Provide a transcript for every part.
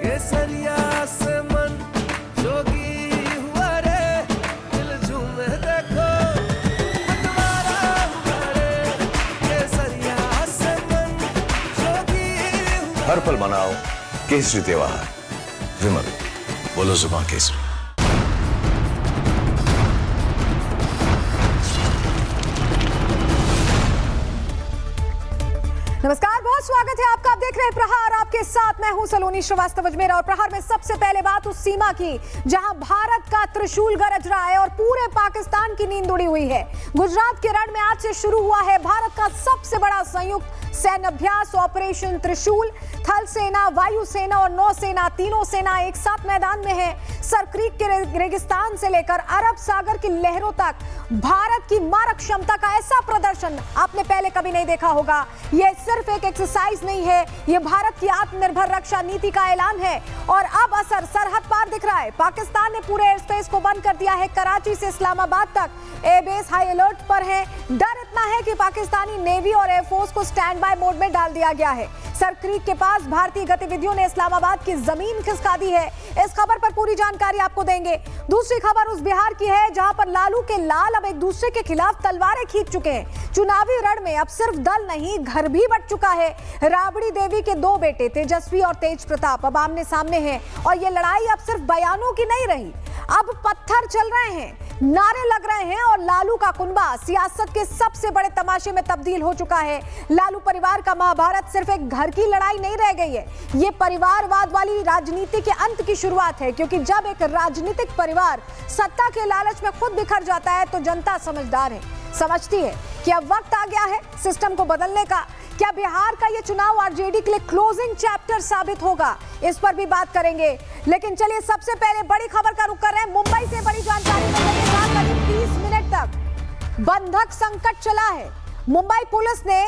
केसरिया से मन जोगी हुआ रे, दिल झूमे देखो बंटवारा हुआ रे, केसरिया से मन जोगी हुआ। हर पल मनाओ केसरी त्योहार। विमल, बोलो जुबान केसरी। नमस्कार, बहुत स्वागत है आपका। आप देख रहे हैं प्रहार, आपके साथ मैं हूं सलोनी श्रीवास्तव अजमेर। और प्रहार में सबसे पहले बात उस सीमा की जहां भारत का त्रिशूल गरज रहा है और पूरे पाकिस्तान की नींद उड़ी हुई है। गुजरात के रण में आज से शुरू हुआ है भारत का सबसे बड़ा संयुक्त सैन्य अभ्यास ऑपरेशन त्रिशूल। थल सेना, वायु सेना और नौसेना, तीनों सेना एक साथ मैदान में है। सरक्रीक के रेगिस्तान से लेकर अरब सागर की लहरों तक भारत की मारक क्षमता का ऐसा प्रदर्शन आपने पहले कभी नहीं देखा होगा। यह सिर्फ एक एक्सरसाइज नहीं है, यह भारत की आत्मनिर्भर रक्षा नीति का ऐलान है और अब असर सरहद पार दिख रहा है। पाकिस्तान ने पूरे एयर स्पेस को बंद कर दिया है। कराची से इस्लामाबाद तक एयरबेस हाई अलर्ट पर है। डर इतना है कि पाकिस्तानी नेवी और एयरफोर्स को स्टैंड बाय मोड में डाल दिया गया है। सरक्रीक के पास भारतीय गतिविधियों ने इस्लामाबाद की जमीन खिसका दी है। इस खबर पर पूरी जानकारी आपको देंगे। दूसरी खबर उस बिहार की है जहां पर लालू के लाल अब एक दूसरे के खिलाफ तलवारें खींच चुके हैं। चुनावी रण में अब सिर्फ दल नहीं, घर भी बट चुका है। राबड़ी देवी के दो बेटे तेजस्वी और तेज प्रताप अब आमने सामने हैं और ये लड़ाई अब सिर्फ बयानों की नहीं रही, अब पत्थर चल रहे हैं, नारे लग रहे हैं और लालू का कुनबा सियासत के सबसे बड़े तमाशे में तब्दील हो चुका है। लालू परिवार का महाभारत सिर्फ एक घर की लड़ाई नहीं रह गई है, ये परिवारवाद वाली राजनीति के अंत की शुरुआत है। क्योंकि जब एक राजनीतिक परिवार सत्ता के लालच में खुद बिखर जाता है तो जनता समझदार है, समझती है कि अब वक्त आ गया है सिस्टम को बदलने का। क्या बिहार का ये चुनाव आरजेडी के लिए क्लोजिंग चैप्टर साबित होगा, इस पर भी बात करेंगे। लेकिन चलिए सबसे पहले बड़ी खबर का रुख कर रहे हैं। मुंबई से बड़ी जानकारी मिल रही है जहां करीब 30 मिनट तक बंधक संकट चला है। मुंबई पुलिस ने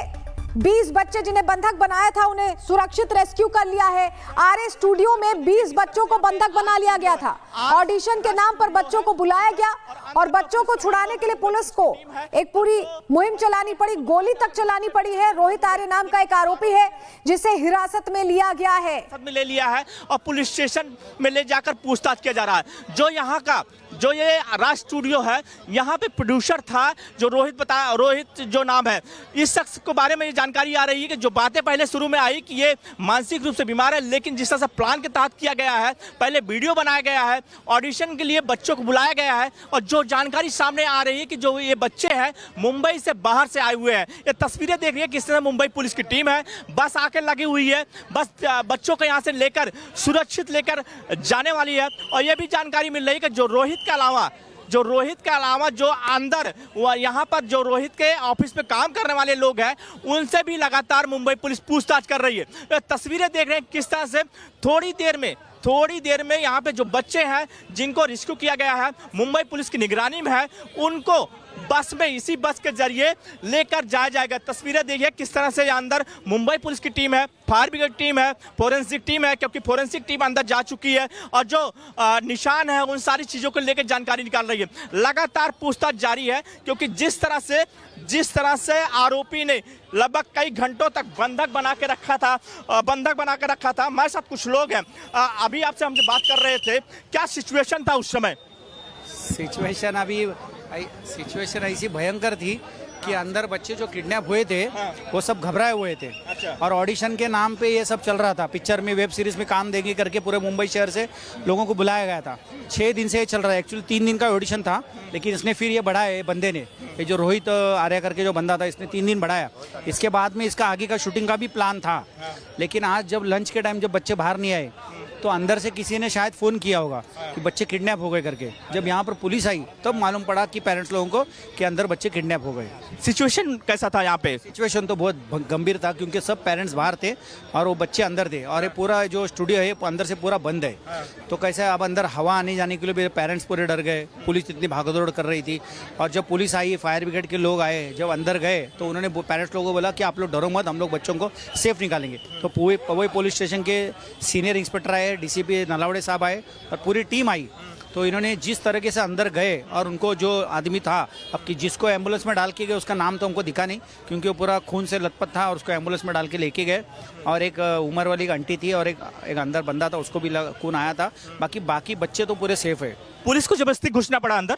20 बच्चे जिन्हें बंधक बनाया था उन्हें सुरक्षित रेस्क्यू कर लिया है। आरए स्टूडियो में 20 बच्चों को बंधक बना लिया गया था। ऑडिशन के नाम पर बच्चों को बुलाया गया और बच्चों को छुड़ाने के लिए पुलिस को एक पूरी मुहिम चलानी पड़ी, गोली तक चलानी पड़ी है। रोहित आर्य नाम का एक आरोपी है जिसे हिरासत में लिया गया है, ले लिया है और पुलिस स्टेशन में ले जाकर पूछताछ किया जा रहा है। जो यहाँ का जो ये राज स्टूडियो है, यहाँ पे प्रोड्यूसर था जो रोहित जो नाम है, इस शख्स के बारे में ये जानकारी आ रही है कि जो बातें पहले शुरू में आई कि ये मानसिक रूप से बीमार है, लेकिन जिस तरह से प्लान के तहत किया गया है, पहले वीडियो बनाया गया है, ऑडिशन के लिए बच्चों को बुलाया गया है और जो जानकारी सामने आ रही है कि जो ये बच्चे हैं मुंबई से बाहर से आए हुए हैं। ये तस्वीरें देख रही है किस तरह मुंबई पुलिस की टीम है, बस आके लगी हुई है, बस बच्चों को यहाँ से लेकर सुरक्षित लेकर जाने वाली है। और ये भी जानकारी मिल रही है कि जो रोहित के अलावा जो अंदर यहाँ पर जो रोहित के ऑफिस में काम करने वाले लोग हैं उनसे भी लगातार मुंबई पुलिस पूछताछ कर रही है। तस्वीरें देख रहे हैं किस तरह से थोड़ी देर में यहाँ पे जो बच्चे हैं जिनको रेस्क्यू किया गया है, मुंबई पुलिस की निगरानी में है, उनको बस में इसी बस के जरिए लेकर जाया जाएगा। तस्वीरें देखिए किस तरह से अंदर मुंबई पुलिस की टीम है, फायर ब्रिगेड टीम है, फोरेंसिक टीम है, क्योंकि फोरेंसिक टीम अंदर जा चुकी है और जो निशान है उन सारी चीज़ों को लेकर जानकारी निकाल रही है। लगातार पूछताछ जारी है क्योंकि जिस तरह से आरोपी ने लगभग कई घंटों तक बंधक बना के रखा था। हमारे साथ कुछ लोग हैं, अभी आपसे हम बात कर रहे थे, क्या सिचुएशन था उस समय? सिचुएशन ऐसी भयंकर थी कि अंदर बच्चे जो किडनैप हुए थे वो सब घबराए हुए थे। अच्छा। और ऑडिशन के नाम पे ये सब चल रहा था, पिक्चर में वेब सीरीज में काम देंगे करके पूरे मुंबई शहर से लोगों को बुलाया गया था। 6 दिन से ये चल रहा है। एक्चुअली 3 दिन का ऑडिशन था, लेकिन इसने फिर ये बढ़ाया, बंदे ने, ये जो रोहित आर्य करके जो बंदा था, इसने 3 दिन बढ़ाया। इसके बाद में इसका आगे का शूटिंग का भी प्लान था, लेकिन आज जब लंच के टाइम जब बच्चे बाहर नहीं आए तो अंदर से किसी ने शायद फ़ोन किया होगा कि बच्चे किडनैप हो गए करके। जब यहाँ पर पुलिस आई तब मालूम पड़ा कि पेरेंट्स लोगों को कि अंदर बच्चे किडनैप हो गए। सिचुएशन कैसा था यहाँ पे? सिचुएशन तो बहुत गंभीर था क्योंकि सब पेरेंट्स बाहर थे और वो बच्चे अंदर थे और ये पूरा जो स्टूडियो है अंदर से पूरा बंद है। तो कैसे अब अंदर हवा आने जाने के लिए पेरेंट्स पूरे डर गए, पुलिस इतनी भागदौड़ कर रही थी। और जब पुलिस आई, फायर ब्रिगेड के लोग आए, जब अंदर गए तो उन्होंने पेरेंट्स लोगों को बोला कि आप लोग डरो मत, हम लोग बच्चों को सेफ निकालेंगे। तो वही पुलिस स्टेशन के सीनियर इंस्पेक्टर आए, DCP नलावड़े साहब आए और पूरी टीम आई तो इन्होंने जिस तरीके से अंदर गए और उनको जो आदमी था, अब कि जिसको एम्बुलेंस में डाल के गए उसका नाम तो हमको दिखा नहीं क्योंकि वो पूरा खून से लथपथ था, और उसको एम्बुलेंस में डाल के लेके गए। और एक उम्र वाली एक आंटी थी और एक अंदर बंदा था, उसको भी खून आया था। बाकी बच्चे तो पूरे सेफ है। पुलिस को जबरदस्ती घुसना पड़ा अंदर।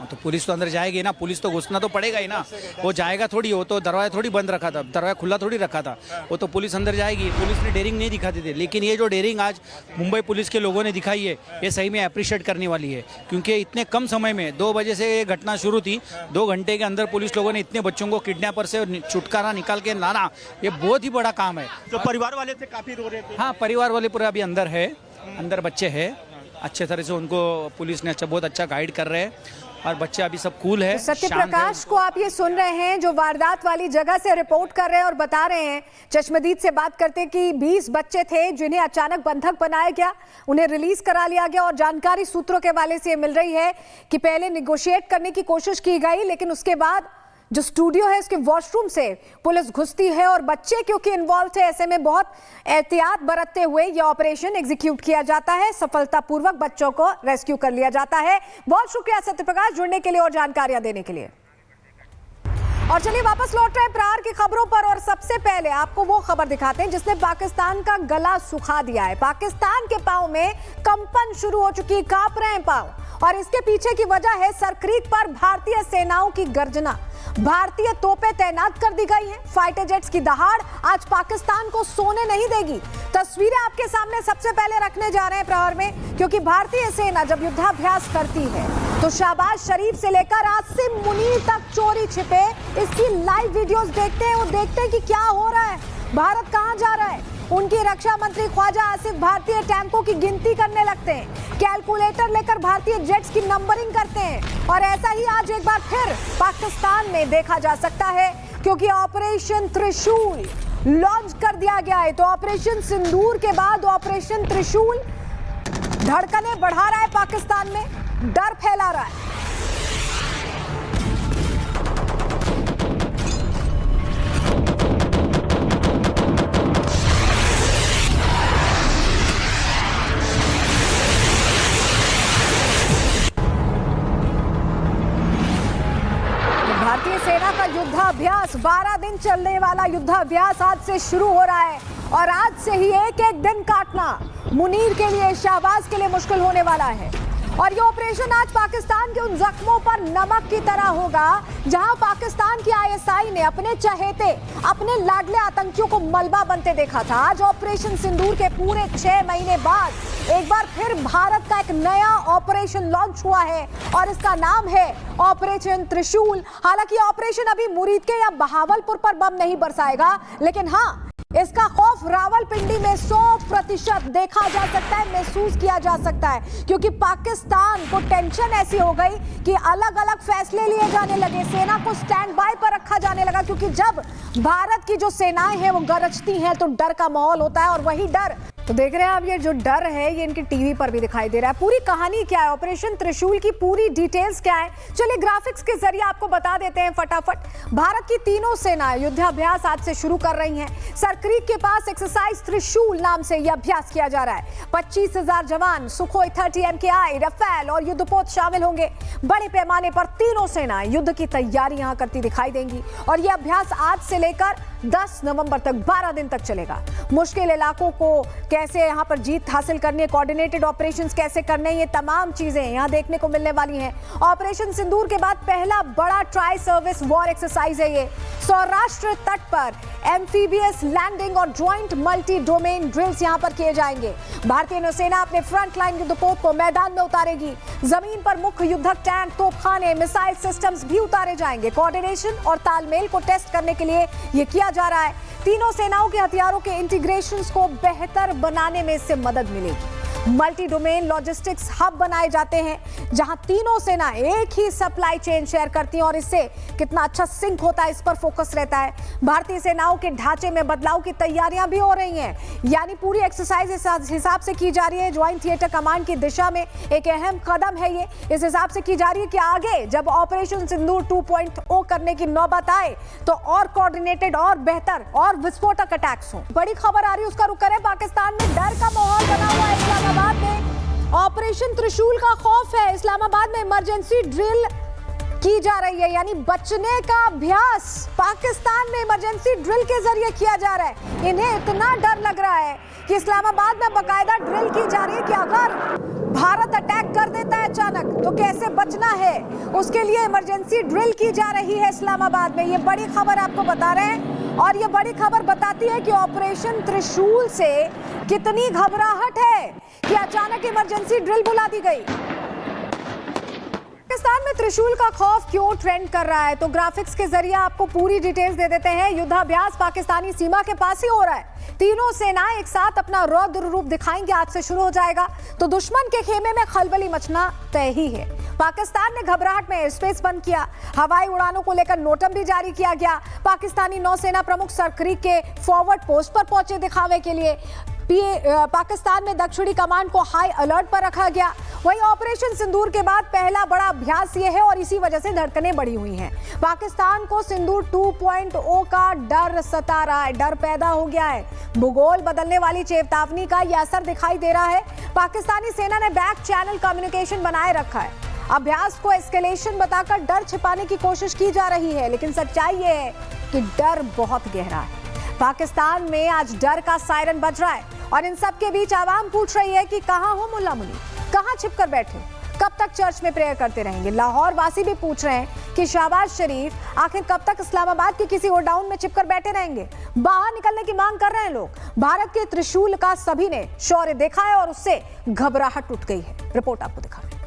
तो पुलिस तो अंदर जाएगी ना, पुलिस तो घुसना तो पड़ेगा ही ना। वो जाएगा थोड़ी, वो तो दरवाजा थोड़ी बंद रखा था, दरवाजा खुला थोड़ी रखा था। वो तो पुलिस अंदर जाएगी। पुलिस ने डेयरिंग नहीं दिखाती थी, लेकिन ये जो डेयरिंग आज मुंबई पुलिस के लोगों ने दिखाई है, ये सही में अप्रिशिएट करने वाली है। क्योंकि इतने कम समय में 2 बजे से ये घटना शुरू थी, 2 घंटे के अंदर पुलिस लोगों ने इतने बच्चों को किडनैपर से छुटकारा निकाल के लाना, ये बहुत ही बड़ा काम है। जो परिवार वाले थे काफी रो रहे थे। हाँ, परिवार वाले पूरे अभी अंदर है, अंदर बच्चे हैं। अच्छे तरह से उनको पुलिस ने बहुत अच्छा गाइड कर रहे हैं और बच्चे अभी सब कूल है। सत्य प्रकाश को आप ये सुन रहे हैं जो वारदात वाली जगह से रिपोर्ट कर रहे हैं और बता रहे हैं, चश्मदीद से बात करते कि 20 बच्चे थे जिन्हें अचानक बंधक बनाया गया, उन्हें रिलीज करा लिया गया। और जानकारी सूत्रों के हवाले से मिल रही है कि पहले निगोशिएट करने की कोशिश की गई, लेकिन उसके बाद जो स्टूडियो है उसके वॉशरूम से पुलिस घुसती है और बच्चे क्योंकि इन्वॉल्व थे, ऐसे में बहुत एहतियात बरतते हुए यह ऑपरेशन एग्जीक्यूट किया जाता है। सफलतापूर्वक बच्चों को रेस्क्यू कर लिया जाता है। बहुत शुक्रिया सत्य प्रकाश जुड़ने के लिए और जानकारियां देने के लिए। और चलिए वापस लौट रहे हैं प्रहार की खबरों पर, और सबसे पहले आपको वो खबर दिखाते हैं जिसने पाकिस्तान का गला सुखा दिया है। पाकिस्तान के पांव में कंपन शुरू हो चुकी, कांप रहे हैं पांव, और इसके पीछे की वजह है सरक्रीक पर भारतीय सेनाओं की गर्जना। भारतीय तोपें तैनात कर दी गई हैं। फाइटर जेट्स की दहाड़ आज पाकिस्तान को सोने नहीं देगी। तस्वीरें आपके सामने सबसे पहले रखने जा रहे हैं प्रहार में, क्योंकि भारतीय सेना जब युद्धाभ्यास करती है तो शाहबाज शरीफ से लेकर आसिम मुनीर तक चोरी छिपे इसकी लाइव वीडियोस देखते हैं। वो देखते हैं कि क्या हो रहा है, भारत कहां जा रहा है। उनकी रक्षा मंत्री ख्वाजा आसिफ भारतीय टैंकों की गिनती करने लगते हैं, कैलकुलेटर लेकर भारतीय जेट्स की नंबरिंग करते हैं। और ऐसा ही आज एक बार फिर पाकिस्तान में देखा जा सकता है, क्योंकि ऑपरेशन त्रिशूल लॉन्च कर दिया गया है। तो ऑपरेशन सिंदूर के बाद ऑपरेशन त्रिशूल धड़कनें बढ़ा रहा है, पाकिस्तान में डर फैला रहा है। भारतीय सेना का युद्धाभ्यास 12 दिन चलने वाला युद्धाभ्यास आज से शुरू हो रहा है, और आज से ही एक एक दिन काटना मुनीर के लिए, शाहबाज के लिए मुश्किल होने वाला है। और ये ऑपरेशन आज पाकिस्तान के उन जख्मों पर नमक की तरह होगा जहां पाकिस्तान की आईएसआई ने अपने चहेते, अपने लाडले आतंकियों को मलबा बनते देखा था। आज ऑपरेशन सिंदूर के पूरे 6 महीने बाद एक बार फिर भारत का एक नया ऑपरेशन लॉन्च हुआ है, और इसका नाम है ऑपरेशन त्रिशूल। हालांकि ऑपरेशन अभी मुरीद के या बहावलपुर पर बम नहीं बरसाएगा, लेकिन हाँ, इसका खौफ रावलपिंडी में 100% देखा जा सकता है, महसूस किया जा सकता है, क्योंकि पाकिस्तान को टेंशन ऐसी हो गई कि अलग अलग फैसले लिए जाने लगे, सेना को स्टैंड बाय पर रखा जाने लगा। क्योंकि जब भारत की जो सेनाएं हैं वो गरजती हैं तो डर का माहौल होता है, और वही डर तो देख रहे हैं आप, ये जो डर है ये इनकी टीवी पर भी दिखाई दे रहा है। पूरी कहानी क्या है, ऑपरेशन त्रिशूल की पूरी डिटेल्स क्या है, चलिए ग्राफिक्स के जरिए आपको बता देते हैं फटाफट। भारत की तीनों सेनाएं युद्धाभ्यास आज से शुरू कर रही हैं। सरक्रीक के पास एक्सरसाइज त्रिशूल नाम से यह अभ्यास किया जा रहा है। 25,000 जवान, सुखोई 30 MKI, रफेल और युद्धपोत शामिल होंगे। बड़े पैमाने पर तीनों सेनाएं युद्ध की तैयारी यहां करती दिखाई देंगी, और यह अभ्यास आज से लेकर 10 नवंबर तक 12 दिन तक चलेगा। मुश्किल इलाकों को कैसे यहां पर जीत हासिल करनी है, कोऑर्डिनेटेड ऑपरेशंस कैसे करने हैं, ये तमाम चीजें यहां देखने को मिलने वाली हैं। ऑपरेशन सिंदूर के बाद पहला बड़ा ट्राई सर्विस वॉर एक्सरसाइज है ये। सौराष्ट्र तट पर एम्फीबियस लैंडिंग और ज्वाइंट मल्टी डोमेन ड्रिल्स यहां पर किए जाएंगे। भारतीय नौसेना अपने फ्रंट लाइन युद्धपोत को मैदान में उतारेगी। जमीन पर मुख्य युद्धक टैंक, तोपखाने, मिसाइल सिस्टम्स भी उतारे जाएंगे। कोऑर्डिनेशन और तालमेल को टेस्ट करने के लिए यह किया जा रहा है। तीनों सेनाओं के हथियारों के इंटीग्रेशंस को बेहतर बनाने में इससे मदद मिलेगी। मल्टी डोमेन लॉजिस्टिक्स हब बनाए जाते हैं जहां तीनों सेना एक ही सप्लाई चेन शेयर करती हैं, और इससे कितना अच्छा सिंक होता है इस पर फोकस रहता है। भारतीय सेनाओं के ढांचे में बदलाव की तैयारियां भी हो रही हैं, यानी पूरी एक्सरसाइज इस हिसाब से की जा रही है। ज्वाइंट थिएटर कमांड की दिशा में एक अहम कदम है ये, इस हिसाब से की जा रही है कि आगे जब ऑपरेशन सिंदूर 2.0 करने की नौबत आए तो और कोऑर्डिनेटेड और बेहतर और विस्फोटक अटैक्स हो। बड़ी खबर आ रही है, उसका रुख करें। पाकिस्तान में डर का माहौल बना हुआ है। इस्लामाबाद में ऑपरेशन त्रिशूल का खौफ है। इस्लामाबाद में इमरजेंसी ड्रिल की जा रही है, यानी बचने का अभ्यास पाकिस्तान में इमरजेंसी ड्रिल के जरिए किया जा रहा है। इन्हें इतना डर लग रहा है कि इस्लामाबाद में बकायदा ड्रिल की जा रही है कि अगर भारत अटैक कर देता है अचानक तो कैसे बचना है, उसके लिए इमरजेंसी ड्रिल की जा रही है इस्लामाबाद में। ये बड़ी खबर आपको बता रहे हैं और ये बड़ी खबर बताती है कि ऑपरेशन त्रिशूल से कितनी घबराहट है कि अचानक इमरजेंसी ड्रिल बुला दी गई। पाकिस्तान में त्रिशूल का खौफ क्यों ट्रेंड कर रहा है, तो ग्राफिक्स के जरिए आपको पूरी डिटेल्स दे देते हैं। युद्धाभ्यास पाकिस्तानी सीमा के पास ही हो रहा है। तीनों सेनाएं एक साथ अपना रौद्र रूप दिखाएंगे। आज से शुरू हो जाएगा तो दुश्मन के खेमे में खलबली मचना तय ही है। पाकिस्तान ने घबराहट में एयर स्पेस बंद किया, हवाई उड़ानों को लेकर नोटम भी जारी किया गया। पाकिस्तानी नौसेना प्रमुख सरक्रीक के फॉरवर्ड पोस्ट पर पहुंचे दिखावे के लिए। पाकिस्तान में दक्षिणी कमान को हाई अलर्ट पर रखा गया। वहीं ऑपरेशन सिंदूर के बाद पहला बड़ा अभ्यास ये है और इसी वजह से धड़कनें बढ़ी हुई हैं। पाकिस्तान को सिंदूर 2.0 का डर सता रहा है, डर पैदा हो गया है। भूगोल बदलने वाली चेतावनी का यह असर दिखाई दे रहा है। पाकिस्तानी सेना ने बैक चैनल कम्युनिकेशन बनाए रखा है। अभ्यास को एस्केलेशन बताकर डर छिपाने की कोशिश की जा रही है, लेकिन सच्चाई ये है कि डर बहुत गहरा है। पाकिस्तान में आज डर का सायरन बज रहा है और इन सब के बीच आवाम पूछ रही है कि कहां हो मुल्ला मुनी, कहां छिपकर बैठे, कब तक चर्च में प्रेयर करते रहेंगे। लाहौर वासी भी पूछ रहे हैं कि शहबाज शरीफ आखिर कब तक इस्लामाबाद के किसी गोडाउन में छिपकर बैठे रहेंगे। बाहर निकलने की मांग कर रहे हैं लोग। भारत के त्रिशूल का सभी ने शौर्य देखा है और उससे घबराहट उठ गई है। रिपोर्ट आपको दिखा रहे हैं।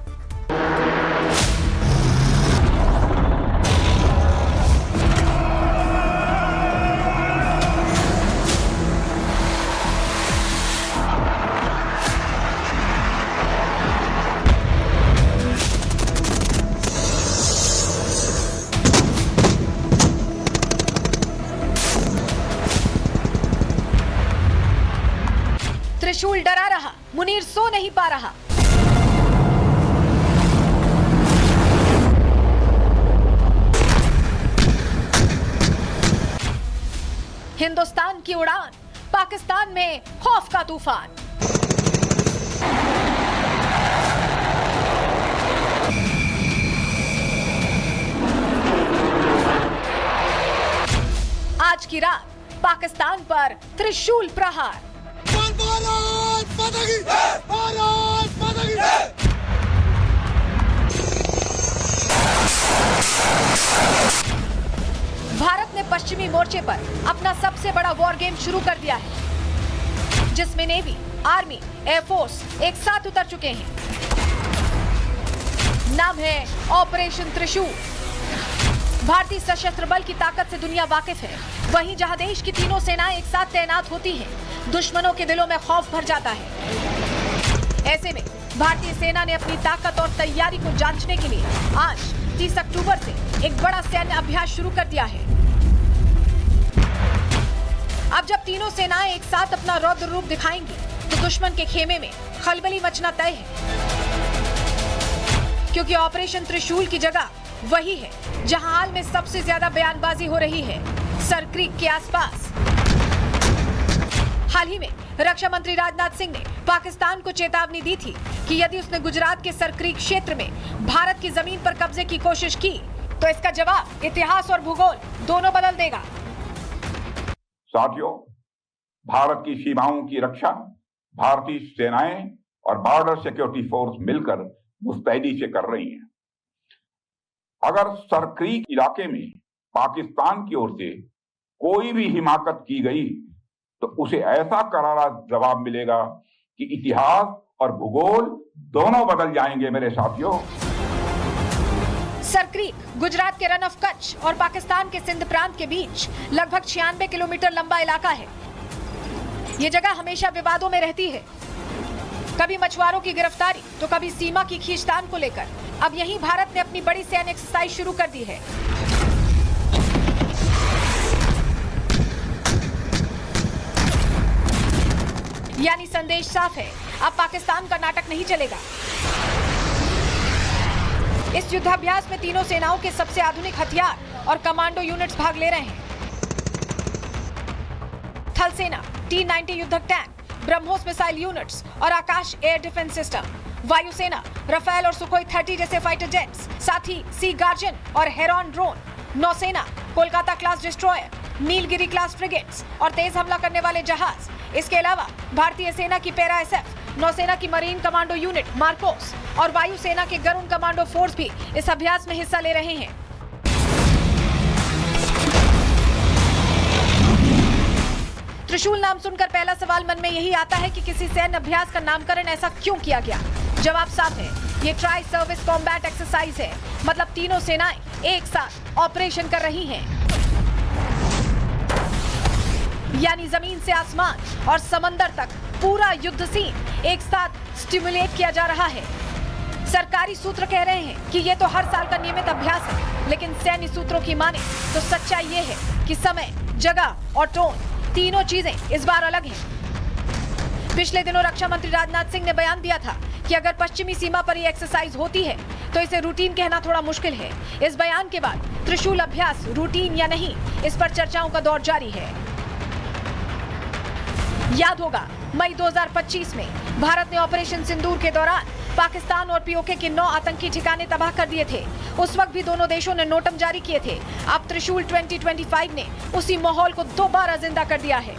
त्रिशूल डरा रहा, मुनीर सो नहीं पा रहा। हिंदुस्तान की उड़ान, पाकिस्तान में खौफ का तूफान। आज की रात पाकिस्तान पर त्रिशूल प्रहार। भारत ने पश्चिमी मोर्चे पर अपना सबसे बड़ा वॉर गेम शुरू कर दिया है, जिसमें नेवी, आर्मी, एयरफोर्स एक साथ उतर चुके हैं। नाम है ऑपरेशन त्रिशूल। भारतीय सशस्त्र बल की ताकत से दुनिया वाकिफ है। वहीं जहां देश की तीनों सेनाएं एक साथ तैनात होती हैं, दुश्मनों के दिलों में खौफ भर जाता है। ऐसे में भारतीय सेना ने अपनी ताकत और तैयारी को जांचने के लिए आज 30 अक्टूबर से एक बड़ा सैन्य अभ्यास शुरू कर दिया है। अब जब तीनों सेनाएं एक साथ अपना रौद्र रूप दिखाएंगी तो दुश्मन के खेमे में खलबली मचना तय है, क्योंकि ऑपरेशन त्रिशूल की जगह वही है जहां हाल में सबसे ज्यादा बयानबाजी हो रही है, सरक्रीक के आसपास। हाल ही में रक्षा मंत्री राजनाथ सिंह ने पाकिस्तान को चेतावनी दी थी कि यदि उसने गुजरात के सरक्रीक क्षेत्र में भारत की जमीन पर कब्जे की कोशिश की तो इसका जवाब इतिहास और भूगोल दोनों बदल देगा। साथियों, भारत की सीमाओं की रक्षा भारतीय सेनाएं और बॉर्डर सिक्योरिटी फोर्स मिलकर मुस्तैदी से कर रही हैं। अगर सरक्रीक इलाके में पाकिस्तान की ओर से कोई भी हिमाकत की गई तो उसे ऐसा करारा जवाब मिलेगा कि इतिहास और भूगोल दोनों बदल जाएंगे। मेरे साथियों, सरक्रीक गुजरात के रन ऑफ कच्छ और पाकिस्तान के सिंध प्रांत के बीच लगभग 96 किलोमीटर लंबा इलाका है। ये जगह हमेशा विवादों में रहती है, कभी मछुआरों की गिरफ्तारी तो कभी सीमा की खींचतान को लेकर। अब यहीं भारत ने अपनी बड़ी सैन्य एक्सरसाइज शुरू कर दी है। यानी संदेश साफ है, अब पाकिस्तान का नाटक नहीं चलेगा। इस युद्धाभ्यास में तीनों सेनाओं के सबसे आधुनिक हथियार और कमांडो यूनिट्स भाग ले रहे हैं। थल सेना T-90 युद्धक टैंक, ब्रह्मोस मिसाइल यूनिट्स और आकाश एयर डिफेंस सिस्टम, वायुसेना राफेल और सुखोई 30 जैसे फाइटर जेट्स, साथ ही सी गार्जियन और हेरॉन ड्रोन, नौसेना Kolkata class destroyer, Nilgiri class frigates और तेज हमला करने वाले जहाज। इसके अलावा भारतीय सेना की पैरा SF, नौसेना की मरीन कमांडो यूनिट मार्कोस और वायुसेना के गरुण कमांडो फोर्स भी इस अभ्यास में हिस्सा ले रहे हैं। त्रिशूल नाम सुनकर पहला सवाल मन में यही आता है कि किसी सैन्य अभ्यास का नामकरण ऐसा क्यों किया गया। जवाब साफ है, ये ट्राई सर्विस कॉम्बैट एक्सरसाइज है, मतलब तीनों सेनाएं एक साथ ऑपरेशन कर रही हैं। यानी जमीन से आसमान और समंदर तक पूरा युद्ध सीन एक साथ स्टिमुलेट किया जा रहा है। सरकारी सूत्र कह रहे हैं कि ये तो हर साल का नियमित अभ्यास है, लेकिन सैन्य सूत्रों की माने तो सच्चाई ये है कि समय, जगह और टोन तीनों चीजें इस बार अलग हैं। पिछले दिनों रक्षा मंत्री राजनाथ सिंह ने बयान दिया था कि अगर पश्चिमी सीमा पर ये एक्सरसाइज होती है तो इसे रूटीन कहना थोड़ा मुश्किल है। इस बयान के बाद त्रिशूल अभ्यास रूटीन या नहीं, इस पर चर्चाओं का दौर जारी है। याद होगा मई 2025 में भारत ने ऑपरेशन सिंदूर के दौरान पाकिस्तान और POK के 9 आतंकी ठिकाने तबाह कर दिए थे। उस वक्त भी दोनों देशों ने नोटम जारी किए थे। अब त्रिशूल 2025 ने उसी माहौल को दोबारा जिंदा कर दिया है।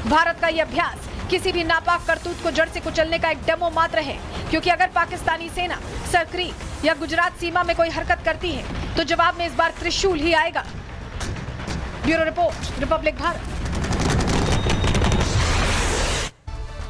भारत का यह अभ्यास किसी भी नापाक करतूत को जड़ से कुचलने का एक डेमो मात्र है, क्योंकि अगर पाकिस्तानी सेना सरक्रीक या गुजरात सीमा में कोई हरकत करती है तो जवाब में इस बार त्रिशूल ही आएगा। Bureau report, Republic Bharat.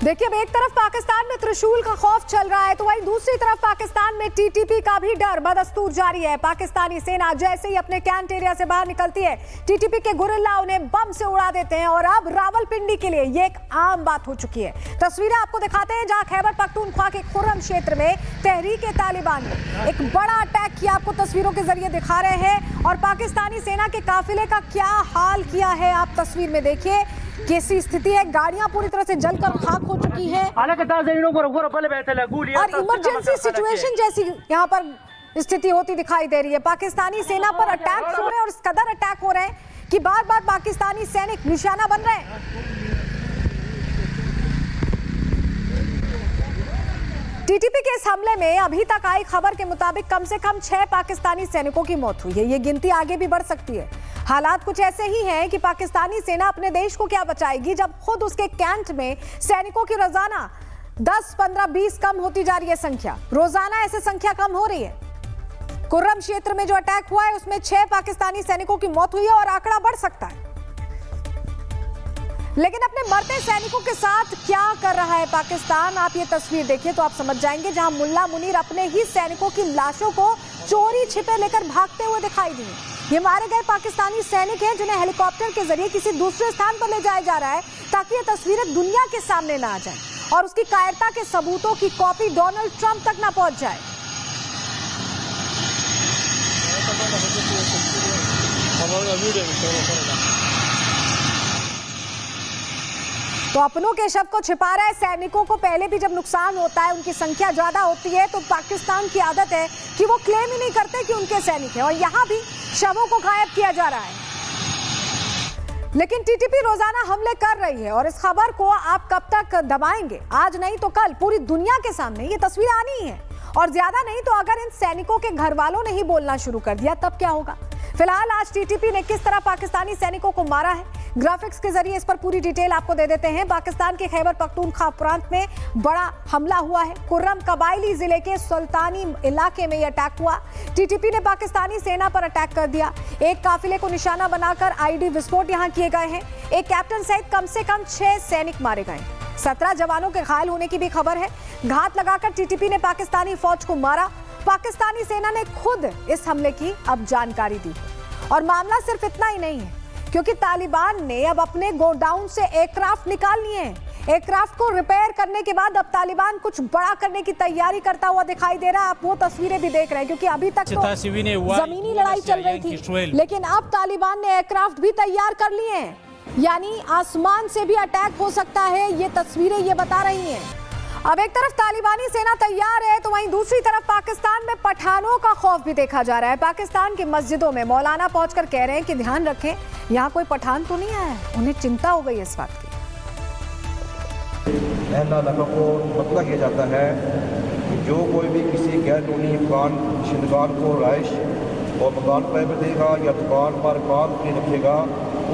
देखिए, अब एक तरफ पाकिस्तान में त्रिशूल का खौफ चल रहा है तो वहीं दूसरी तरफ पाकिस्तान में TTP का भी डर बदस्तूर जारी है। पाकिस्तानी सेना जैसे ही अपने कैंट एरिया से बाहर निकलती है, TTP के गुरिल्ला उन्हें बम से उड़ा देते हैं और अब रावलपिंडी के लिए ये एक आम बात हो चुकी है। तस्वीरें आपको दिखाते हैं जहां खैबर पख्तूनख्वा के खुर्रम क्षेत्र में तहरीक-ए-तालिबान ने एक बड़ा अटैक किया। आपको तस्वीरों के जरिए दिखा रहे हैं और पाकिस्तानी सेना के काफिले का क्या हाल किया है आप तस्वीर में देखिए। कैसी स्थिति है, गाड़ियां पूरी तरह से जलकर खाक हो चुकी हैं और इमरजेंसी सिचुएशन जैसी यहां पर स्थिति होती दिखाई दे रही है। पाकिस्तानी सेना पर अटैक हो रहे हैं और इस कदर अटैक हो रहे हैं कि बार बार पाकिस्तानी सैनिक निशाना बन रहे हैं। TTP के इस हमले में अभी तक आई खबर के मुताबिक कम से कम 6 पाकिस्तानी सैनिकों की मौत हुई है। ये गिनती आगे भी बढ़ सकती है। हालात कुछ ऐसे ही हैं कि पाकिस्तानी सेना अपने देश को क्या बचाएगी जब खुद उसके कैंट में सैनिकों की रोजाना 10, 15, 20 कम होती जा रही है संख्या। रोजाना ऐसे संख्या कम हो रही है। कुर्रम क्षेत्र में जो अटैक हुआ है उसमें 6 पाकिस्तानी सैनिकों की मौत हुई है और आंकड़ा बढ़ सकता है। लेकिन अपने मरते सैनिकों के साथ क्या कर रहा है पाकिस्तान, आप ये तस्वीर देखिए तो आप समझ जाएंगे, जहां मुल्ला मुनीर अपने ही सैनिकों की लाशों को चोरी छिपे लेकर भागते हुए दिखाई दिए। ये मारे गए पाकिस्तानी सैनिक हैं जिन्हें हेलीकॉप्टर के जरिए किसी दूसरे स्थान पर ले जाया जा रहा है ताकि ये तस्वीरें दुनिया के सामने ना आ जाए और उसकी कायरता के सबूतों की कॉपी डोनाल्ड ट्रंप तक ना पहुंच जाए। तो अपनों के शव को छिपा रहा है। सैनिकों को पहले भी जब नुकसान होता है, उनकी संख्या ज्यादा होती है तो पाकिस्तान की आदत है कि वो क्लेम ही नहीं करते कि उनके सैनिक हैं और यहां भी शवों को गायब किया जा रहा है। लेकिन TTP रोजाना हमले कर रही है और इस खबर को आप कब तक दबाएंगे? आज नहीं तो कल पूरी दुनिया के सामने ये तस्वीर आनी ही है और ज्यादा नहीं तो अगर इन सैनिकों के घर वालों ने ही बोलना शुरू कर दिया तब क्या होगा? फिलहाल आज TTP ने किस तरह पाकिस्तानी सैनिकों को मारा है, ग्राफिक्स के जरिए इस पर पूरी डिटेल आपको दे देते हैं। पाकिस्तान के खैबर पख्तूनख्वा प्रांत में बड़ा हमला हुआ है। कुर्रम कबायली जिले के सुल्तानी इलाके में यह अटैक हुआ। TTP ने पाकिस्तानी सेना पर अटैक कर दिया। एक काफिले को निशाना बनाकर IED विस्फोट यहां किए गए हैं। एक कैप्टन सहित कम से कम 6 सैनिक मारे गए। 17 जवानों के घायल होने की भी खबर है। घात लगाकर TTP ने पाकिस्तानी फौज को मारा। पाकिस्तानी सेना ने खुद इस हमले की अब जानकारी दी और मामला सिर्फ इतना ही नहीं है, क्योंकि तालिबान ने अब अपने गोडाउन से एयरक्राफ्ट निकाल लिए हैं। एयरक्राफ्ट को रिपेयर करने के बाद अब तालिबान कुछ बड़ा करने की तैयारी करता हुआ दिखाई दे रहा है। आप वो तस्वीरें भी देख रहे हैं, क्योंकि अभी तक तो जमीनी लड़ाई चल रही थी, लेकिन अब तालिबान ने एयरक्राफ्ट भी तैयार कर लिए हैं, यानी आसमान से भी अटैक हो सकता है। ये तस्वीरें ये बता रही हैं। अब एक तरफ तालिबानी सेना तैयार है तो वहीं दूसरी तरफ पाकिस्तान में पठानों का खौफ भी देखा जा रहा है। पाकिस्तान की मस्जिदों में मौलाना पहुंचकर कह रहे हैं कि ध्यान रखें, यहाँ कोई पठान तो नहीं आया है। उन्हें चिंता हो गई है इस बात की। इलाकों को पता किया जाता है कि जो कोई भी किसी गैर कानूनी अफगान शिंदगान को राइश और मकान पर देगा या दुकान पर काम के रखेगा,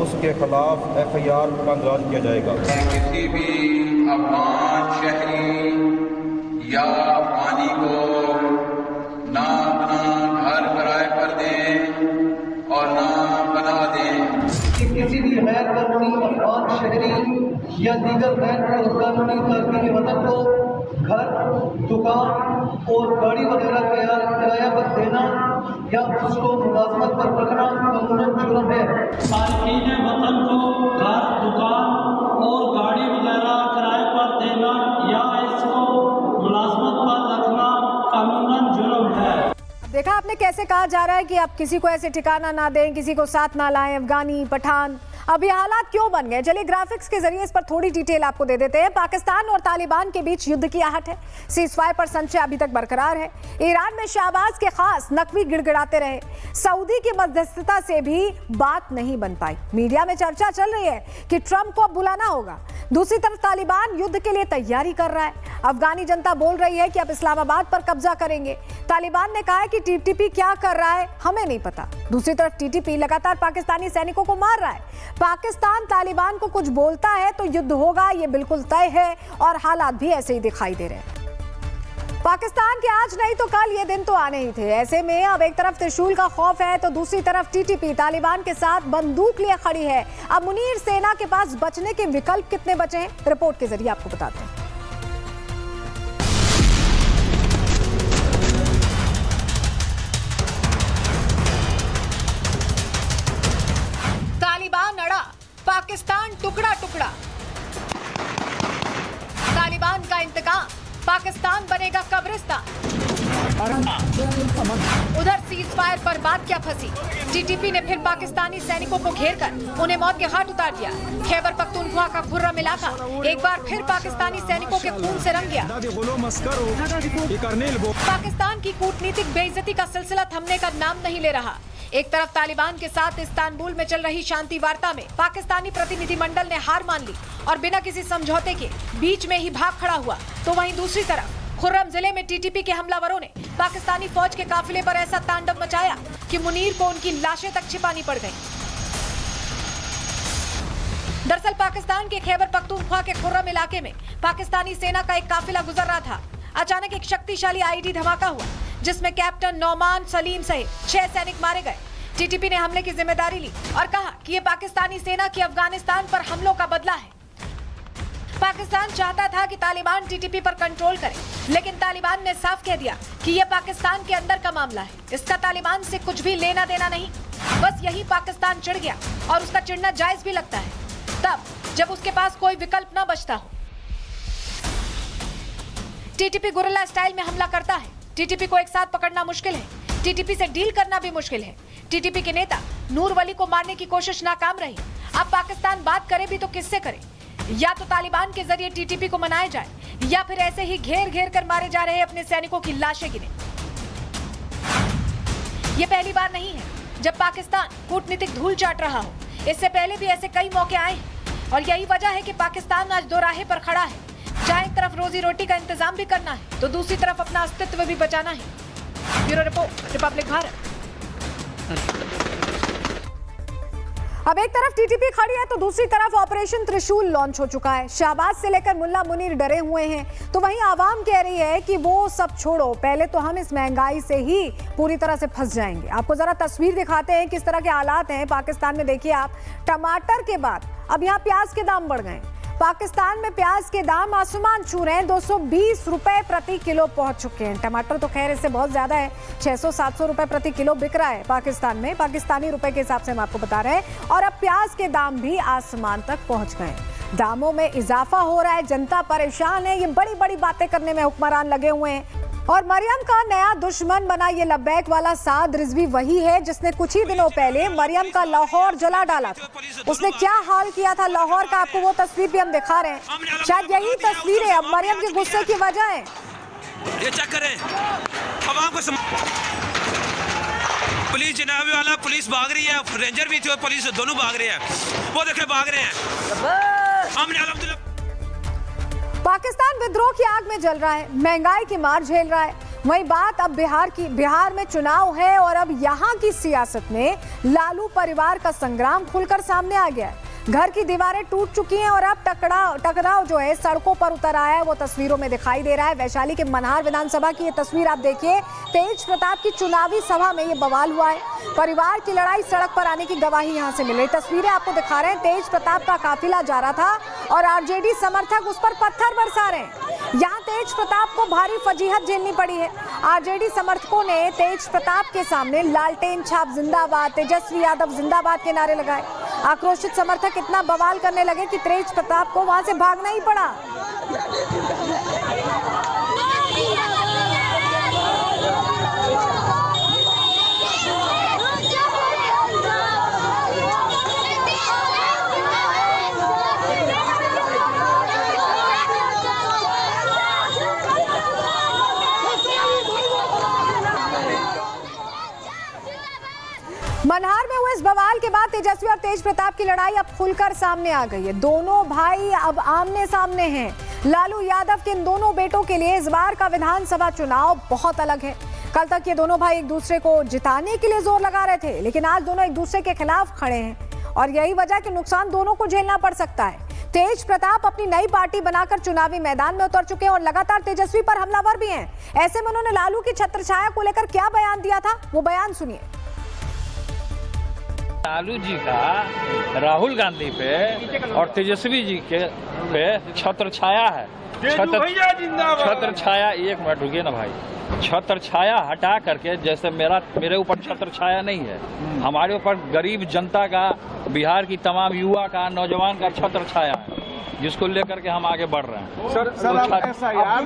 उसके खिलाफ FIR का दर्ज किया जाएगा। किसी भी अफगान शहरी या अफगानी को ना अपना घर किराए पर दें और ना बना दें। कि किसी भी गैर कानूनी अफगान शहरी या दीगर गैर कानूनी तारकीन वतन को घर, दुकान और गाड़ी वगैरह किराया पर देना या उसको मुलाजमत पर रखना कानूनन जुर्म है। तारकीन वतन को घर, दुकान और गाड़ी वगैरह किराए पर देना या इसको मुलाजमत पर रखना कानूनन जुर्म है। देखा आपने कैसे कहा जा रहा है कि आप किसी को ऐसे ठिकाना ना दें, किसी को साथ ना लाएं, अफगानी, पठान। अब ये हालात क्यों बन गए, चलिए ग्राफिक्स के जरिए इस पर थोड़ी डिटेल आपको दे देते हैं। पाकिस्तान और तालिबान के बीच युद्ध की आहट है। सीजफायर पर संशय अभी तक बरकरार है। ईरान में शहबाज के खास नकवी गिड़गिड़ाते रहे। सऊदी की मध्यस्थता से भी बात नहीं बन पाई। मीडिया में चर्चा चल रही है कि ट्रंप को अब बुलाना होगा। दूसरी तरफ तालिबान युद्ध के लिए तैयारी कर रहा है। अफगानी जनता बोल रही है कि अब इस्लामाबाद पर कब्जा करेंगे। तालिबान ने कहा है कि TTP क्या कर रहा है हमें नहीं पता। दूसरी तरफ TTP लगातार पाकिस्तानी सैनिकों को मार रहा है। पाकिस्तान तालिबान को कुछ बोलता है तो युद्ध होगा, ये बिल्कुल तय है और हालात भी ऐसे ही दिखाई दे रहे हैं। पाकिस्तान के आज नहीं तो कल ये दिन तो आने ही थे। ऐसे में अब एक तरफ त्रिशूल का खौफ है तो दूसरी तरफ TTP तालिबान के साथ बंदूक लिए खड़ी है। अब मुनीर सेना के पास बचने के विकल्प कितने बचे हैं, रिपोर्ट के जरिए आपको बताते हैं। तालिबान अड़ा, पाकिस्तान टुकड़ा टुकड़ा। तालिबान का इंतकाम, पाकिस्तान बनेगा कब्रिस्तान। उधर सीज फायर पर बात क्या फंसी। TTP ने फिर पाकिस्तानी सैनिकों को घेरकर उन्हें मौत के घाट उतार दिया। खैबर पख्तूनख्वा का खुर्रम इलाका एक बार फिर पाकिस्तानी सैनिकों के खून से रंग गया। पाकिस्तान की कूटनीतिक बेइज्जती का सिलसिला थमने का नाम नहीं ले रहा। एक तरफ तालिबान के साथ इस्तांबुल में चल रही शांति वार्ता में पाकिस्तानी प्रतिनिधिमंडल ने हार मान ली और बिना किसी समझौते के बीच में ही भाग खड़ा हुआ, तो वहीं दूसरी तरफ खुर्रम जिले में TTP के हमलावरों ने पाकिस्तानी फौज के काफिले पर ऐसा तांडव मचाया कि मुनीर को उनकी लाशें तक छिपानी पड़ गईं। दरअसल पाकिस्तान के खैबर पख्तूनख्वा के खुर्रम इलाके में पाकिस्तानी सेना का एक काफिला गुजर रहा था। अचानक एक शक्तिशाली IED धमाका हुआ जिसमें कैप्टन नौमान सलीम सहित 6 सैनिक मारे गए। TTP ने हमले की जिम्मेदारी ली और कहा कि ये पाकिस्तानी सेना की अफगानिस्तान पर हमलों का बदला है। पाकिस्तान चाहता था कि तालिबान TTP पर कंट्रोल करे, लेकिन तालिबान ने साफ कह दिया कि यह पाकिस्तान के अंदर का मामला है, इसका तालिबान से कुछ भी लेना देना नहीं। बस यही पाकिस्तान चिढ़ गया और उसका चिढ़ना जायज भी लगता है तब जब उसके पास कोई विकल्प न बचता हो। TTP गुरिल्ला स्टाइल में हमला करता है। TTP को एक साथ पकड़ना मुश्किल है, TTP से डील करना भी मुश्किल है। TTP के नेता नूर वली को मारने की कोशिश नाकाम रही। अब पाकिस्तान बात करे भी तो किससे करे? या तो तालिबान के जरिए TTP को मनाया जाए या फिर ऐसे ही घेर घेर कर मारे जा रहे अपने सैनिकों की लाशें गिने। ये पहली बार नहीं है जब पाकिस्तान कूटनीतिक धूल चाट रहा हो। इससे पहले भी ऐसे कई मौके आए हैं और यही वजह है कि पाकिस्तान आज दोराहे पर खड़ा है, जहां एक तरफ रोजी रोटी का इंतजाम भी करना है तो दूसरी तरफ अपना अस्तित्व भी बचाना है। Bureau report, Republic Bharat. अब एक तरफ TTP खड़ी है तो दूसरी तरफ ऑपरेशन त्रिशूल लॉन्च हो चुका है। शहबाज से लेकर मुल्ला मुनीर डरे हुए हैं तो वहीं आवाम कह रही है कि वो सब छोड़ो, पहले तो हम इस महंगाई से ही पूरी तरह से फंस जाएंगे। आपको जरा तस्वीर दिखाते हैं किस तरह के हालात हैं पाकिस्तान में। देखिए आप, टमाटर के बाद अब यहाँ प्याज के दाम बढ़ गए। पाकिस्तान में प्याज के दाम आसमान छू रहे हैं, 220 रुपए प्रति किलो पहुंच चुके हैं। टमाटर तो खैर इससे बहुत ज्यादा है, 600-700 रुपए प्रति किलो बिक रहा है पाकिस्तान में, पाकिस्तानी रुपए के हिसाब से हम आपको बता रहे हैं। और अब प्याज के दाम भी आसमान तक पहुंच गए। दामों में इजाफा हो रहा है, जनता परेशान है। ये बड़ी बड़ी बातें करने में हुक्मरान लगे हुए हैं। और मरियम का नया दुश्मन बना ये लब्बैक वाला साद रिजवी वही है जिसने कुछ ही दिनों पहले मरियम का लाहौर जला डाला था। उसने क्या हाल किया था लाहौर का, आपको वो तस्वीर भी हम दिखा रहे हैं। शायद यही तस्वीरें अब मरियम के गुस्से की वजह है। ये चेक करें, आवाम को पुलिस जनाबे वाला पुलिस भाग रही है, रेंजर भी थे और पुलिस दोनों भाग रहे हैं। वो देखे भाग रहे हैं। हमने अल्हम्दुलिल्लाह पाकिस्तान विद्रोह की आग में जल रहा है, महंगाई की मार झेल रहा है। वही बात अब बिहार की। बिहार में चुनाव है और अब यहाँ की सियासत में लालू परिवार का संग्राम खुलकर सामने आ गया है। घर की दीवारें टूट चुकी हैं और अब टकराव जो है सड़कों पर उतर आया है, वो तस्वीरों में दिखाई दे रहा है। वैशाली के मनहार विधानसभा की ये तस्वीर आप देखिए। तेज प्रताप की चुनावी सभा में ये बवाल हुआ है। परिवार की लड़ाई सड़क पर आने की गवाही यहाँ से मिल रही। तस्वीरें आपको दिखा रहे हैं। तेज प्रताप का काफिला जा रहा था और आरजेडी समर्थक उस पर पत्थर बरसा रहे हैं। यहाँ तेज प्रताप को भारी फजीहत झेलनी पड़ी है। आरजेडी समर्थकों ने तेज प्रताप के सामने लालटेन छाप जिंदाबाद, तेजस्वी यादव जिंदाबाद के नारे लगाए। आक्रोशित समर्थक इतना बवाल करने लगे कि तेज प्रताप को वहां से भागना ही पड़ा। मनहार में हुए इस बवाल के बाद तेजस्वी और तेज प्रताप की लड़ाई अब खुलकर सामने आ गई है। दोनों भाई अब आमने सामने हैं। लालू यादव के इन दोनों बेटों के लिए इस बार का विधानसभा चुनाव बहुत अलग है। कल तक ये दोनों भाई एक दूसरे को जिताने के लिए जोर लगा रहे थे, लेकिन आज दोनों एक दूसरे के खिलाफ खड़े हैं और यही वजह कि नुकसान दोनों को झेलना पड़ सकता है। तेज प्रताप अपनी नई पार्टी बनाकर चुनावी मैदान में उतर चुके हैं और लगातार तेजस्वी पर हमलावर भी हैं। ऐसे में उन्होंने लालू की छत्रछाया को लेकर क्या बयान दिया था, वो बयान सुनिए। लालू जी का राहुल गांधी पे और तेजस्वी जी के पे छत्र छाया है। छत्र छाया, एक मिनट रुकिए ना भाई। छत्र छाया हटा करके, जैसे मेरे ऊपर छत्र छाया नहीं है, हमारे ऊपर गरीब जनता का, बिहार की तमाम युवा का, नौजवान का छत्र छाया है, जिसको लेकर के हम आगे बढ़ रहे हैं।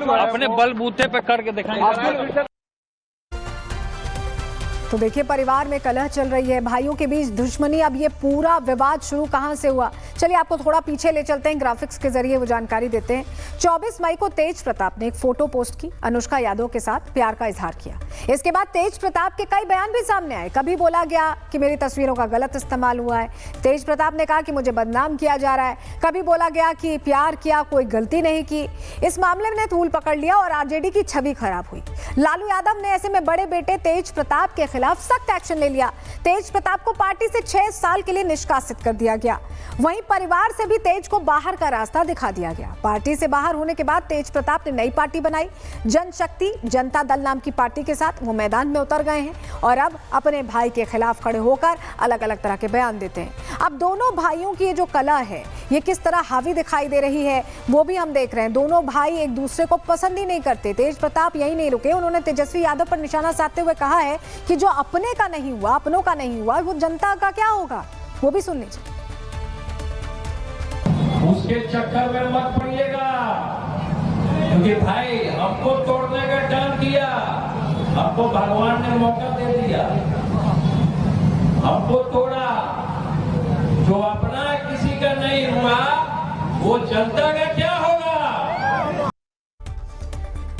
तो अपने बलबूते पे करके दिखाएंगे। तो देखिए, परिवार में कलह चल रही है, भाइयों के बीच दुश्मनी। अब ये पूरा विवाद शुरू कहां से हुआ, चलिए आपको थोड़ा पीछे ले चलते हैं, ग्राफिक्स के जरिए वो जानकारी देते हैं। 24 मई को तेज प्रताप ने एक फोटो पोस्ट की, अनुष्का यादव के साथ प्यार का इजहार किया। इसके बाद तेज प्रताप के कई बयान भी सामने आए। कभी बोला गया कि मेरी तस्वीरों का गलत इस्तेमाल हुआ है। तेज प्रताप ने कहा कि मुझे बदनाम किया जा रहा है। कभी बोला गया कि प्यार किया, कोई गलती नहीं की। इस मामले में धूल पकड़ लिया और आरजेडी की छवि खराब हुई। लालू यादव ने ऐसे में बड़े बेटे तेज प्रताप के खिलाफ सख्त एक्शन ले लिया। तेज प्रताप को पार्टी से 6 साल के लिए निष्कासित कर दिया गया। वहीं परिवार से भी तेज को बाहर का रास्ता दिखा दिया गया। पार्टी से बाहर होने के बाद तेज प्रताप ने नई पार्टी बनाई, जनशक्ति जनता दल नाम की पार्टी के साथ वो मैदान में उतर गए हैं और अब अपने भाई के खिलाफ खड़े होकर अलग अलग तरह के बयान देते हैं। अब दोनों भाइयों की ये जो कला है, ये किस तरह हावी दिखाई दे रही है, वो भी हम देख रहे हैं। दोनों भाई एक दूसरे को पसंद ही नहीं करते। तेज प्रताप यही नहीं रुके, उन्होंने तेजस्वी यादव पर निशाना साधते हुए कहा है कि जो अपने का नहीं हुआ, अपनों का नहीं हुआ, वो जनता का क्या होगा, वो भी सुन लीजिए। उसके चक्कर में मत पड़िएगा, क्योंकि भाई हमको तोड़ने का काम किया, हमको भगवान ने मौका दे दिया, हमको तोड़ा। जो अपना किसी का नहीं हुआ, वो जनता का क्या होगा।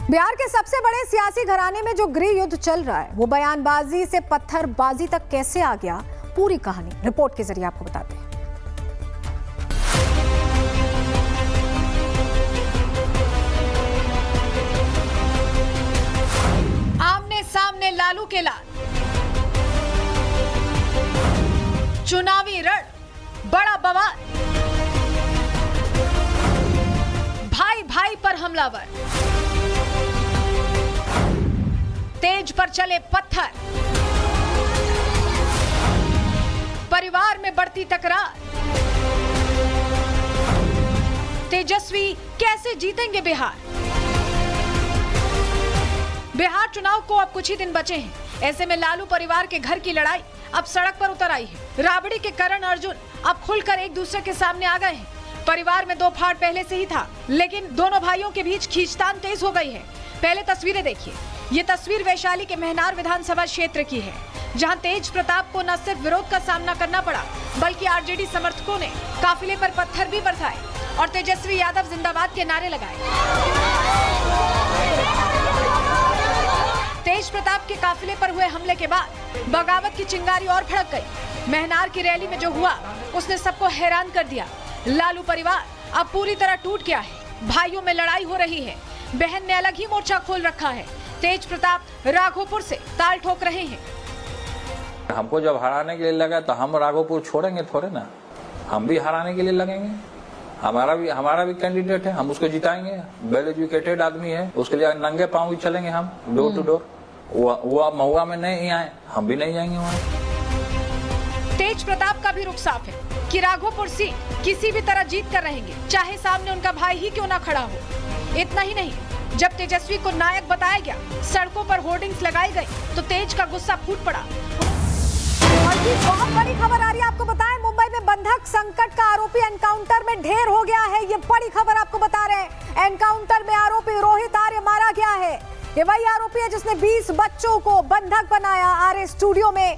बिहार के सबसे बड़े सियासी घराने में जो गृह युद्ध चल रहा है, वो बयानबाजी से पत्थरबाजी तक कैसे आ गया, पूरी कहानी रिपोर्ट के जरिए आपको बताते हैं। आमने सामने लालू के लाल, चुनावी रण, बड़ा बवाल, भाई भाई पर हमलावर, तेज पर चले पत्थर, परिवार में बढ़ती तकरार। तेजस्वी कैसे जीतेंगे बिहार? बिहार चुनाव को अब कुछ ही दिन बचे हैं। ऐसे में लालू परिवार के घर की लड़ाई अब सड़क पर उतर आई है। राबड़ी के करण अर्जुन अब खुलकर एक दूसरे के सामने आ गए हैं। परिवार में दो फाड़ पहले से ही था, लेकिन दोनों भाइयों के बीच खींचतान तेज हो गई है। पहले तस्वीरें देखिए। ये तस्वीर वैशाली के मेहनार विधानसभा क्षेत्र की है, जहां तेज प्रताप को न सिर्फ विरोध का सामना करना पड़ा, बल्कि आरजेडी समर्थकों ने काफिले पर पत्थर भी बरसाए और तेजस्वी यादव जिंदाबाद के नारे लगाए। तेज प्रताप के काफिले पर हुए हमले के बाद बगावत की चिंगारी और भड़क गई। मेहनार की रैली में जो हुआ उसने सबको हैरान कर दिया। लालू परिवार अब पूरी तरह टूट गया है। भाइयों में लड़ाई हो रही है। बहन ने अलग ही मोर्चा खोल रखा है। तेज प्रताप राघोपुर से ताल ठोक रहे हैं। हमको जब हराने के लिए लगा तो हम राघोपुर छोड़ेंगे थोड़े ना, हम भी हराने के लिए लगेंगे। हमारा भी कैंडिडेट है, हम उसको जिताएंगे। वेल एजुकेटेड आदमी है, उसके लिए नंगे पांव ही चलेंगे हम डोर टू डोर। वो महुआ में नहीं आए, हम भी नहीं जाएंगे वहाँ। तेज प्रताप का भी रुख साफ है कि राघोपुर सीट किसी भी तरह जीत कर रहेंगे, चाहे सामने उनका भाई ही क्यों ना खड़ा हो। इतना ही नहीं, जब तेजस्वी को नायक बताया गया, सड़कों पर होर्डिंग्स लगाई गई, तो तेज का गुस्सा फूट पड़ा। और ये बहुत बड़ी खबर आ रही है, आपको बताएं, मुंबई में बंधक संकट का आरोपी एनकाउंटर में ढेर हो गया है। ये बड़ी खबर आपको बता रहे हैं। एनकाउंटर में आरोपी रोहित आर्य मारा गया है। ये वही आरोपी है जिसने 20 बच्चों को बंधक बनाया आर्य स्टूडियो में,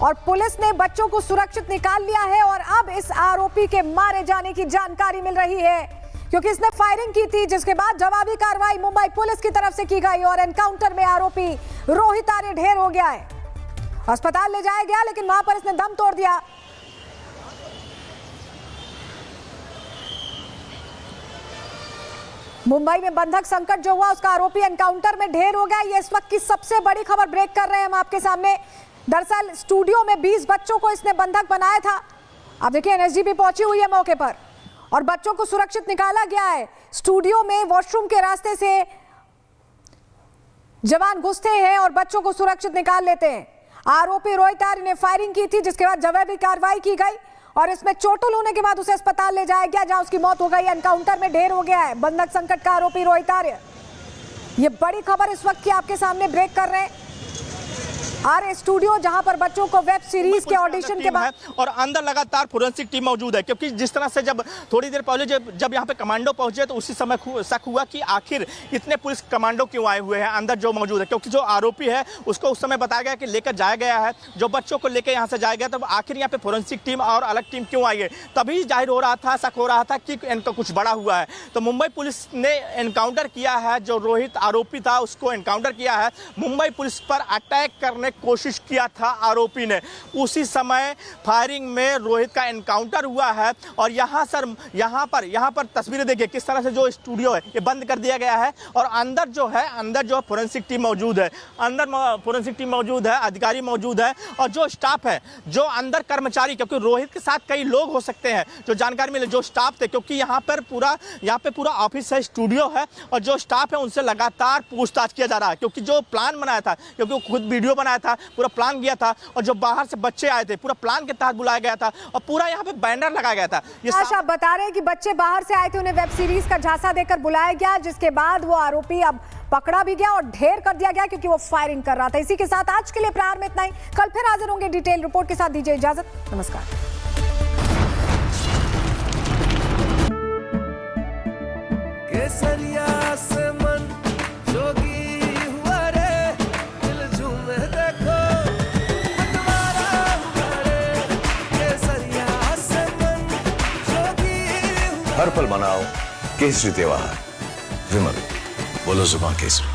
और पुलिस ने बच्चों को सुरक्षित निकाल लिया है। और अब इस आरोपी के मारे जाने की जानकारी मिल रही है, क्योंकि इसने फायरिंग की थी, जिसके बाद जवाबी कार्रवाई मुंबई पुलिस की तरफ से की गई और एनकाउंटर में आरोपी रोहित आर्य ढेर हो गया है। अस्पताल ले जाया गया, लेकिन वहां पर इसने दम तोड़ दिया। मुंबई में बंधक संकट जो हुआ, उसका आरोपी एनकाउंटर में ढेर हो गया। ये इस वक्त की सबसे बड़ी खबर ब्रेक कर रहे हैं हम आपके सामने। दरअसल स्टूडियो में 20 बच्चों को इसने बंधक बनाया था। अब देखिए, एनएसजी भी पहुंची हुई है मौके पर और बच्चों को सुरक्षित निकाला गया है। स्टूडियो में वॉशरूम के रास्ते से जवान घुसते हैं और बच्चों को सुरक्षित निकाल लेते हैं। आरोपी रोहित आर्य ने फायरिंग की थी, जिसके बाद जवाबी कार्रवाई की गई और इसमें चोटिल होने के बाद उसे अस्पताल ले जाया गया, जहां उसकी मौत हो गई। एनकाउंटर में ढेर हो गया है बंधक संकट का आरोपी रोहित आर्य। ये बड़ी खबर इस वक्त की आपके सामने ब्रेक कर रहे हैं। आर्य स्टूडियो, जहां पर बच्चों को वेब सीरीज के ऑडिशन के बाद, और अंदर लगातार फोरेंसिक टीम मौजूद है, क्योंकि जिस तरह से जब थोड़ी देर पहले जब यहाँ पे कमांडो पहुंचे तो उसी समय शक हुआ कि आखिर इतने पुलिस कमांडो क्यों आए हुए हैं अंदर जो मौजूद है, क्योंकि जो आरोपी है उसको उस समय बताया गया कि लेकर जाया गया है, जो बच्चों को लेकर यहाँ से जाया गया, तब आखिर यहाँ पे फोरेंसिक टीम और अलग टीम क्यों आई है, तभी जाहिर हो रहा था, शक हो रहा था कि इनका कुछ बड़ा हुआ है। तो मुंबई पुलिस ने एनकाउंटर किया है, जो रोहित आरोपी था उसको एनकाउंटर किया है। मुंबई पुलिस पर अटैक करने की कोशिश किया था आरोपी ने, उसी समय फायरिंग में रोहित का एनकाउंटर हुआ है। और यहाँ पर तस्वीरें देखिए किस तरह से जो स्टूडियो है ये बंद कर दिया गया है और अंदर जो फोरेंसिक टीम मौजूद है, फोरेंसिक टीम मौजूद है, अधिकारी मौजूद है और जो स्टाफ है, जो अंदर कर्मचारी, क्योंकि रोहित के साथ कई लोग हो सकते हैं, जो जानकारी मिले, जो स्टाफ थे, क्योंकि यहाँ पे पूरा ऑफिस है, स्टूडियो है और जो स्टाफ है उनसे लगातार पूछताछ किया जा रहा है, क्योंकि जो प्लान बनाया था, क्योंकि वो खुद वीडियो बनाया था, पूरा प्लान किया था और जो बाहर से बच्चे आए थे पूरा प्लान के तहत बुलाया गया था और पूरा यहाँ पे बैनर लगाया गया था। ये आप बता रहे हैं कि बच्चे बाहर से आए थे, उन्हें वेब सीरीज का झांसा देकर बुलाया गया, जिसके बाद वो आरोपी अब पकड़ा भी गया और ढेर कर दिया गया, क्योंकि वो फायरिंग कर रहा था। इसी के साथ आज के लिए प्रहार में इतना ही। कल फिर हाजिर होंगे डिटेल रिपोर्ट के साथ। दीजिए इजाजत, नमस्कार। केसरिया से मन जोगी हुआ रे, दिल झूमे देखो मतवारा हुआ रे। केसरिया से मन जोगी हुआ। हर पल मनाओ केसरी त्योहार। विमल, बोलो जुबान केसरी।